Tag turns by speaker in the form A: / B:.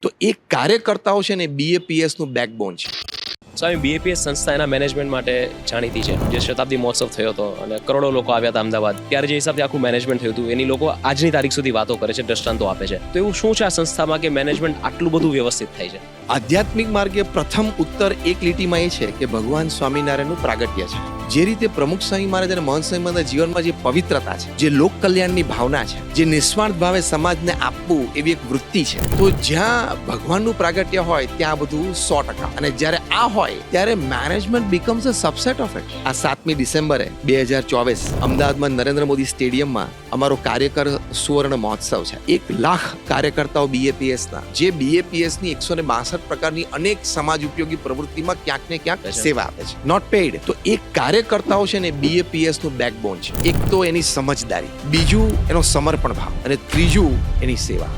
A: તો એ કાર્યકર્તાઓ છે ને BAPS નું બેકબોન છે.
B: સ્વામી BAPS સંસ્થા એના મેનેજમેન્ટ માટે જાણીતી છે. જે શતાબ્દી મહોત્સવ થયો હતો અને કરોડો લોકો આવ્યા હતા અમદાવાદ, ત્યારે જે હિસાબથી આખું મેનેજમેન્ટ થયું હતું એની લોકો આજની તારીખ સુધી વાતો કરે છે, દ્રષ્ટાંતો આપે છે. તો એવું શું છે આ સંસ્થામાં કે મેનેજમેન્ટ આટલું બધું વ્યવસ્થિત થાય છે?
A: આધ્યાત્મિક માર્ગે પ્રથમ ઉત્તર એક લીટીમાં એ છે કે ભગવાન સ્વામિનારાયણનું પ્રાગટ્ય છે. જે રીતે પ્રમુખ સ્વામી મહારાજ અને મહંત સ્વામી મહારાજના જીવનમાં જે પવિત્રતા છે, જે લોક કલ્યાણની ભાવના છે, જે નિસ્વાર્થ ભાવે સમાજને આપવું એવી એક વૃત્તિ છે, તો જ્યાં ભગવાનનું પ્રાગટ્ય હોય ત્યાં બધું 100%. અને જ્યારે આ હોય ત્યારે management becomes a subset of it. આ 7મી ડિસેમ્બરે 2024 અમદાવાદમાં નરેન્દ્ર મોદી સ્ટેડિયમમાં અમારો કાર્યકર સુવર્ણ મહોત્સવ છે. 1 લાખ કાર્યકર્તાઓ BAPSના, જે BAPSની 162 પ્રકારની અનેક સમાજ ઉપયોગી પ્રવૃત્તિમાં ક્યાંક ને ક્યાંક સેવા આપે છે, નોટ પેઇડ. તો એક કાર્યકર્તાઓ છે ને BAPS નું બેકબોન છે. એક તો એની સમજદારી, બીજું એનો સમર્પણ ભાવ અને ત્રીજું એની સેવા.